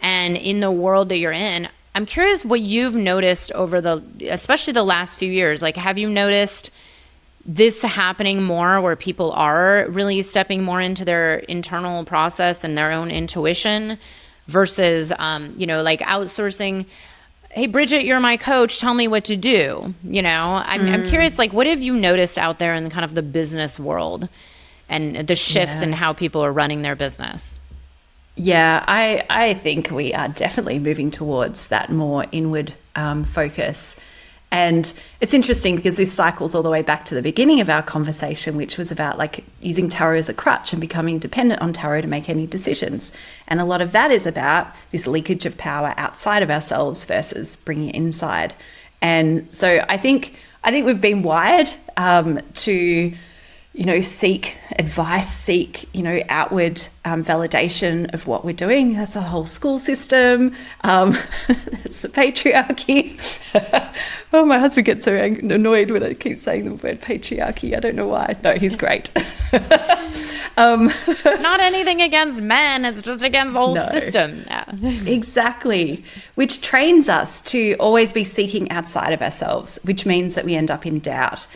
and in the world that you're in, I'm curious what you've noticed over especially the last few years. Like, have you noticed this happening more where people are really stepping more into their internal process and their own intuition versus, like outsourcing? Hey, Brigit, you're my coach. Tell me what to do. I'm curious, like, what have you noticed out there in kind of the business world and the shifts in how people are running their business? Yeah, I think we are definitely moving towards that more inward focus. And it's interesting because this cycles all the way back to the beginning of our conversation, which was about like using tarot as a crutch and becoming dependent on tarot to make any decisions. And a lot of that is about this leakage of power outside of ourselves versus bringing it inside. And so I think we've been wired to seek advice, seek, outward validation of what we're doing. That's a whole school system. It's the patriarchy. Oh, my husband gets so annoyed when I keep saying the word patriarchy. I don't know why. No, he's great. Not anything against men. It's just against the whole system. Yeah. Exactly. Which trains us to always be seeking outside of ourselves, which means that we end up in doubt.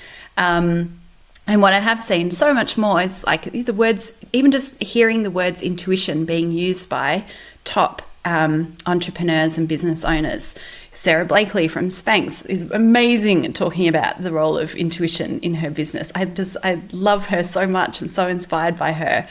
And what I have seen so much more is like the words, even just hearing the words intuition being used by top entrepreneurs and business owners. Sarah Blakely from Spanx is amazing at talking about the role of intuition in her business. I love her so much. I'm so inspired by her.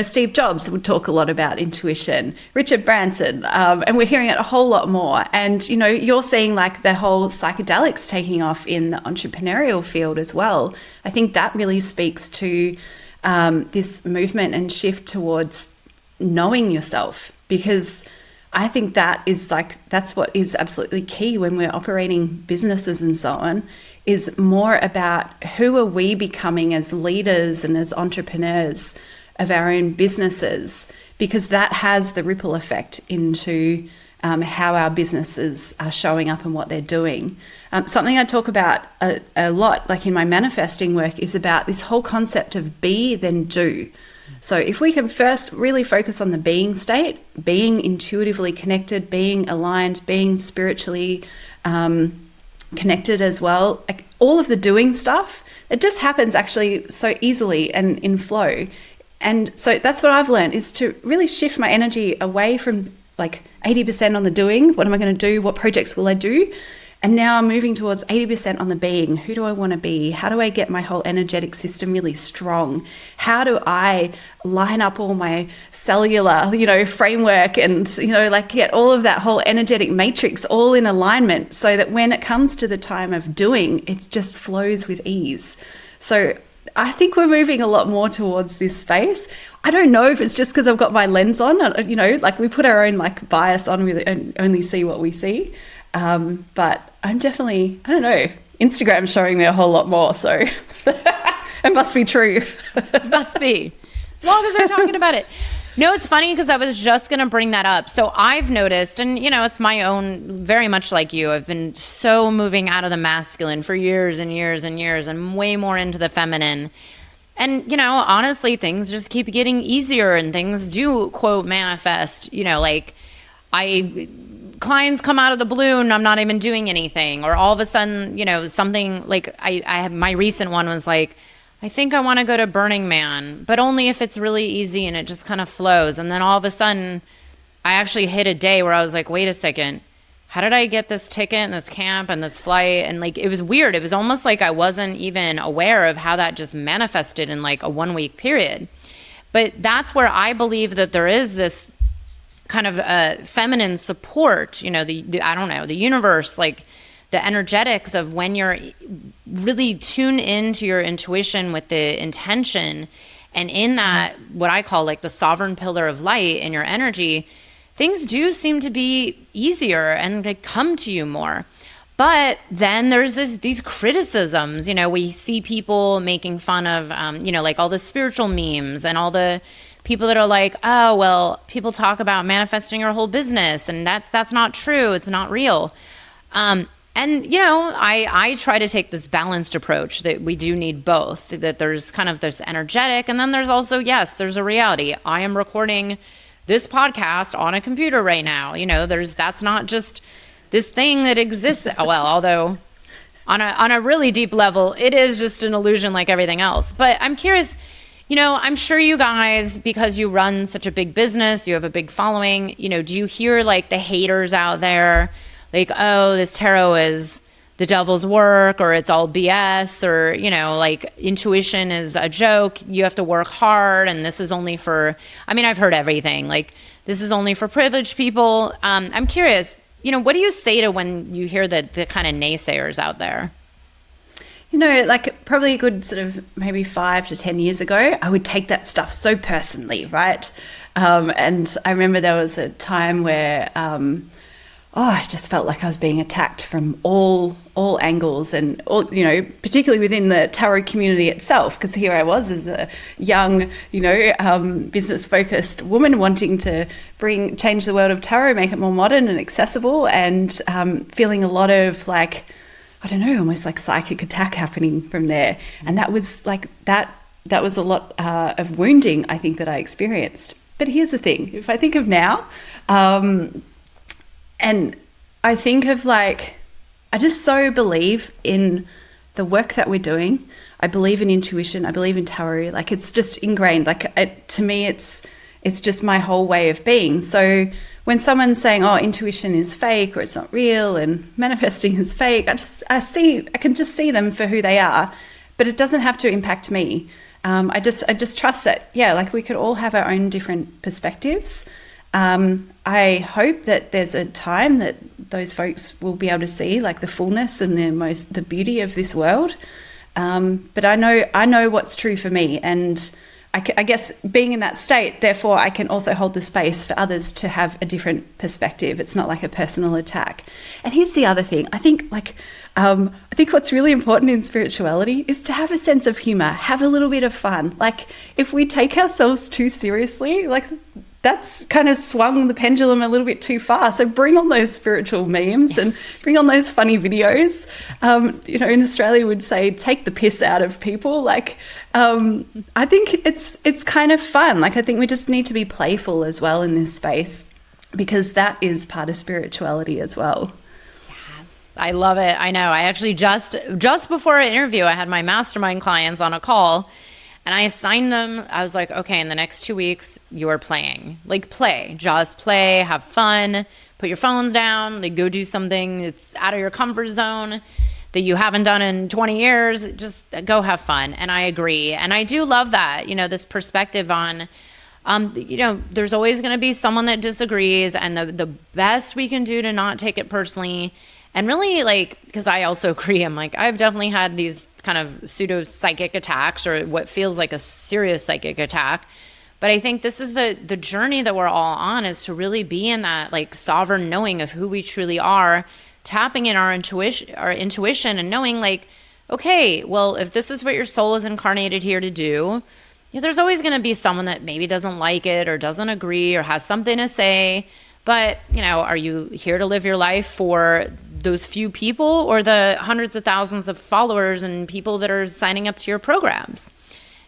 Steve Jobs would talk a lot about intuition, Richard Branson, and we're hearing it a whole lot more. And, you're seeing like the whole psychedelics taking off in the entrepreneurial field as well. I think that really speaks to this movement and shift towards knowing yourself, because I think that's what is absolutely key when we're operating businesses and so on, is more about who are we becoming as leaders and as entrepreneurs of our own businesses, because that has the ripple effect into how our businesses are showing up and what they're doing. Something I talk about a lot, like in my manifesting work, is about this whole concept of be, then do. So if we can first really focus on the being state, being intuitively connected, being aligned, being spiritually connected as well, like all of the doing stuff, it just happens actually so easily and in flow. And so that's what I've learned, is to really shift my energy away from like 80% on the doing. What am I going to do? What projects will I do? And now I'm moving towards 80% on the being. Who do I want to be? How do I get my whole energetic system really strong? How do I line up all my cellular, framework and, get all of that whole energetic matrix all in alignment so that when it comes to the time of doing, it just flows with ease. So I think we're moving a lot more towards this space. I don't know if it's just because I've got my lens on, like we put our own like bias on and only see what we see. But I'm definitely, I don't know, Instagram's showing me a whole lot more, so it must be true. Must be, as long as they're talking about it. No, it's funny because I was just going to bring that up. So I've noticed, and it's my own, very much like you, I've been so moving out of the masculine for years and years and years and way more into the feminine. And, honestly, things just keep getting easier and things do, quote, manifest, clients come out of the blue and I'm not even doing anything, or all of a sudden, something like I have, my recent one was like, I think I want to go to Burning Man, but only if it's really easy and it just kind of flows. And then all of a sudden I actually hit a day where I was like, wait a second, how did I get this ticket and this camp and this flight? And like, it was weird. It was almost like I wasn't even aware of how that just manifested in like a 1 week period. But that's where I believe that there is this kind of feminine support, I don't know, the universe, like the energetics of when you're really tuned into your intuition with the intention, and in that, what I call like the sovereign pillar of light in your energy, things do seem to be easier and they come to you more. But then there's these criticisms, we see people making fun of, like all the spiritual memes and all the people that are like, oh, well, people talk about manifesting your whole business, and that's not true. It's not real. And, you know, I try to take this balanced approach that we do need both, that there's kind of this energetic, and then there's also, yes, there's a reality. I am recording this podcast on a computer right now. You know, that's not just this thing that exists. Well, although on a really deep level, it is just an illusion like everything else. But I'm curious, you know, I'm sure you guys, because you run such a big business, you have a big following, you know, do you hear like the haters out there? Like, oh, this tarot is the devil's work, or it's all BS, or, you know, like intuition is a joke. You have to work hard, and this is only for, I mean, I've heard everything. Like, this is only for privileged people. I'm curious, you know, what do you say to when you hear the kind of naysayers out there? You know, like probably a good sort of maybe 5 to 10 years ago, I would take that stuff so personally, right? And I remember there was a time where, I just felt like I was being attacked from all angles, and all, you know, particularly within the tarot community itself, because here I was as a young, you know, business-focused woman wanting to change the world of tarot, make it more modern and accessible, and feeling a lot of like, I don't know, almost like psychic attack happening from there. And that was like that was a lot of wounding, I think, that I experienced. But here's the thing: if I think of now, and I think of like, I just so believe in the work that we're doing. I believe in intuition. I believe in tarot. Like, it's just ingrained. Like, to me, it's just my whole way of being. So when someone's saying, oh, intuition is fake, or it's not real, and manifesting is fake, I can just see them for who they are, but it doesn't have to impact me. I just trust that, yeah, like we could all have our own different perspectives. I hope that there's a time that those folks will be able to see like the fullness and the beauty of this world. But I know what's true for me, and I guess being in that state, therefore I can also hold the space for others to have a different perspective. It's not like a personal attack. And here's the other thing. I think what's really important in spirituality is to have a sense of humor, have a little bit of fun. Like, if we take ourselves too seriously, like, that's kind of swung the pendulum a little bit too far. So bring on those spiritual memes and bring on those funny videos. You know, in Australia would say, take the piss out of people. Like, I think it's kind of fun. Like, I think we just need to be playful as well in this space, because that is part of spirituality as well. Yes, I love it. I know. I actually just before our interview, I had my mastermind clients on a call, and I assigned them, I was like, okay, in the next 2 weeks, you're playing. Like, just play, have fun, put your phones down, like, go do something that's out of your comfort zone that you haven't done in 20 years. Just go have fun. And I agree. And I do love that, you know, this perspective on, you know, there's always going to be someone that disagrees, and the best we can do to not take it personally. And really, like, because I also agree, I'm like, I've definitely had these kind of pseudo psychic attacks, or what feels like a serious psychic attack. But I think this is the journey that we're all on, is to really be in that like sovereign knowing of who we truly are, tapping in our intuition and knowing like, okay, well, if this is what your soul is incarnated here to do, you know, there's always going to be someone that maybe doesn't like it or doesn't agree or has something to say. But, you know, are you here to live your life for those few people, or the hundreds of thousands of followers and people that are signing up to your programs?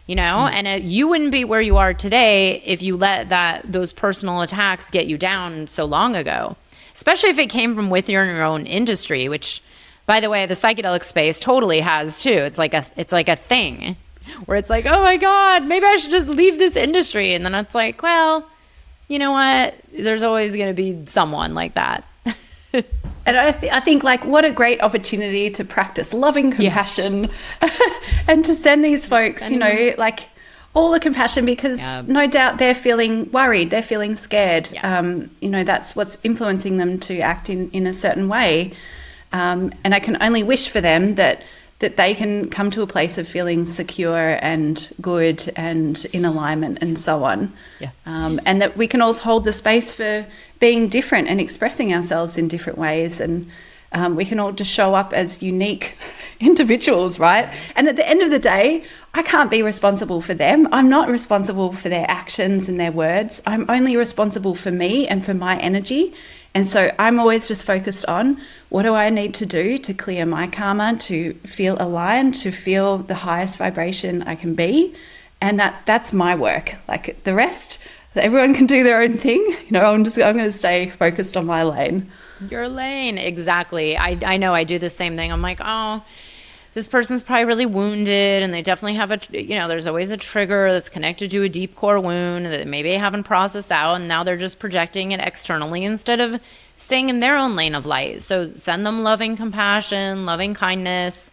You know, and you wouldn't be where you are today if you let those personal attacks get you down so long ago, especially if it came from within your own industry, which, by the way, the psychedelic space totally has too. It's like a thing where it's like, oh my God, maybe I should just leave this industry. And then it's like, well, you know what? There's always going to be someone like that. And I think like, what a great opportunity to practice loving compassion, and to send these folks, you know, like all the compassion, because no doubt they're feeling worried, they're feeling scared. You know, that's what's influencing them to act in a certain way. And I can only wish for them that they can come to a place of feeling secure and good and in alignment and so on. And that we can also hold the space for being different and expressing ourselves in different ways. And We can all just show up as unique individuals, right? And at the end of the day, I can't be responsible for them. I'm not responsible for their actions and their words. I'm only responsible for me and for my energy. And so I'm always just focused on what do I need to do to clear my karma, to feel aligned, to feel the highest vibration I can be. And that's my work. Like the rest, everyone can do their own thing. I'm going to stay focused on my lane. Your lane, exactly. I know I do the same thing. I'm like, oh, this person's probably really wounded, and they definitely have there's always a trigger that's connected to a deep core wound that maybe they haven't processed out, and now they're just projecting it externally instead of staying in their own lane of light. So send them loving compassion, loving kindness,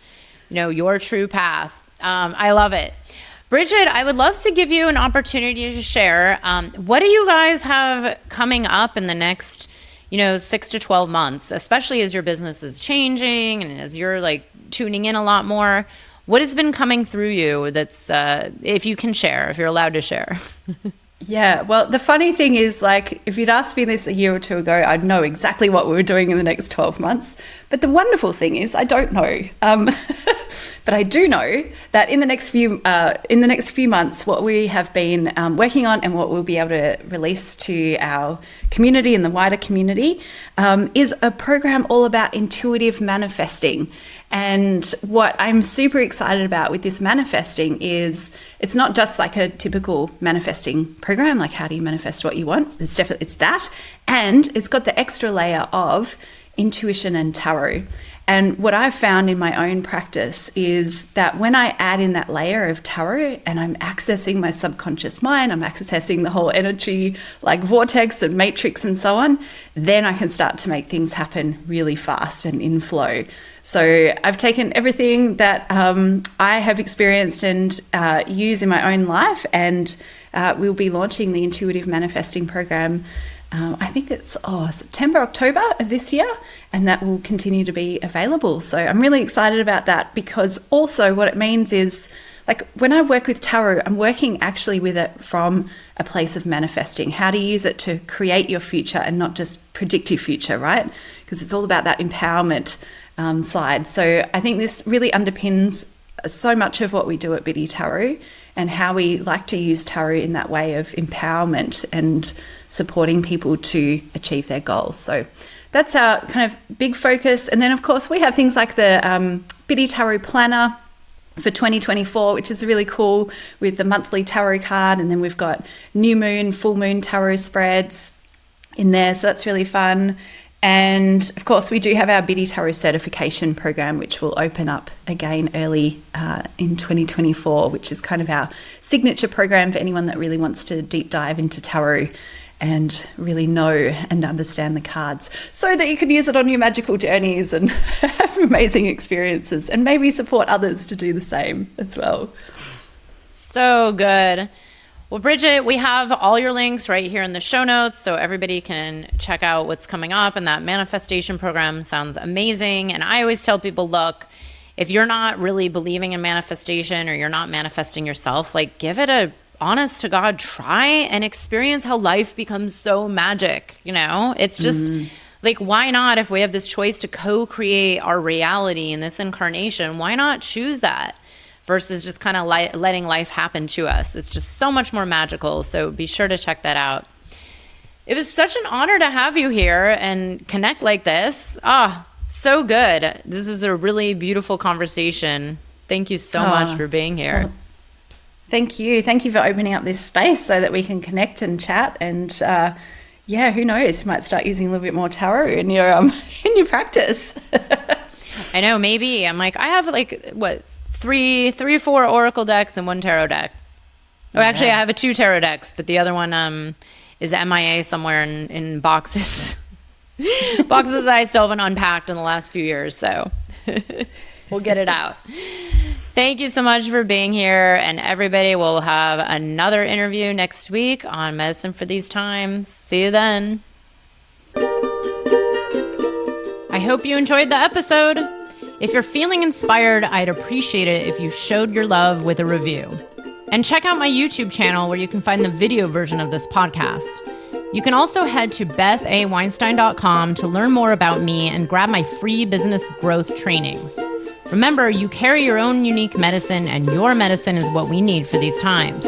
your true path. I love it. Brigit, I would love to give you an opportunity to share. What do you guys have coming up in the next 6 to 12 months, especially as your business is changing and as you're like tuning in a lot more? What has been coming through you that's, if you can share, if you're allowed to share? Yeah, well, the funny thing is, like, if you'd asked me this a year or two ago, I'd know exactly what we were doing in the next 12 months. But the wonderful thing is, I don't know. But I do know that in the next few months, what we have been working on and what we'll be able to release to our community and the wider community is a program all about intuitive manifesting. And what I'm super excited about with this manifesting is it's not just like a typical manifesting program, like how do you manifest what you want? It's that. And it's got the extra layer of intuition and tarot. And what I've found in my own practice is that when I add in that layer of tarot and I'm accessing my subconscious mind, I'm accessing the whole energy like vortex and matrix and so on, then I can start to make things happen really fast and in flow. So I've taken everything that I have experienced and use in my own life, and we'll be launching the Intuitive Manifesting Program. I think it's September, October of this year, and that will continue to be available. So I'm really excited about that, because also what it means is, like, when I work with tarot, I'm working actually with it from a place of manifesting, how to use it to create your future and not just predict your future, right? Because it's all about that empowerment side. So I think this really underpins so much of what we do at Biddy Tarot and how we like to use tarot in that way of empowerment and supporting people to achieve their goals. So that's our kind of big focus. And then, of course, we have things like the Biddy Tarot Planner for 2024, which is really cool, with the monthly tarot card. And then we've got new moon, full moon tarot spreads in there. So that's really fun. And of course, we do have our Biddy Tarot certification program, which will open up again early in 2024, which is kind of our signature program for anyone that really wants to deep dive into tarot and really know and understand the cards, so that you can use it on your magical journeys and have amazing experiences and maybe support others to do the same as well. So good. Well, Brigit, we have all your links right here in the show notes, so everybody can check out what's coming up. And that manifestation program sounds amazing. And I always tell people, look, if you're not really believing in manifestation or you're not manifesting yourself, like, give it a honest to God try and experience how life becomes so magic. It's just like, why not, if we have this choice to co-create our reality in this incarnation, why not choose that? Versus just kind of letting life happen to us. It's just so much more magical. So be sure to check that out. It was such an honor to have you here and connect like this. So good. This is a really beautiful conversation. Thank you so much for being here. Well, thank you. Thank you for opening up this space so that we can connect and chat. And who knows? You might start using a little bit more tarot in your practice. I know, maybe. I'm like, I have three or four oracle decks and one tarot deck. Actually, I have 2 tarot decks, but the other one is MIA somewhere in boxes. Boxes that I still haven't unpacked in the last few years, so we'll get it out. Thank you so much for being here, and everybody will have another interview next week on Medicine for These Times. See you then. I hope you enjoyed the episode. If you're feeling inspired, I'd appreciate it if you showed your love with a review. And check out my YouTube channel, where you can find the video version of this podcast. You can also head to BethAWeinstein.com to learn more about me and grab my free business growth trainings. Remember, you carry your own unique medicine, and your medicine is what we need for these times.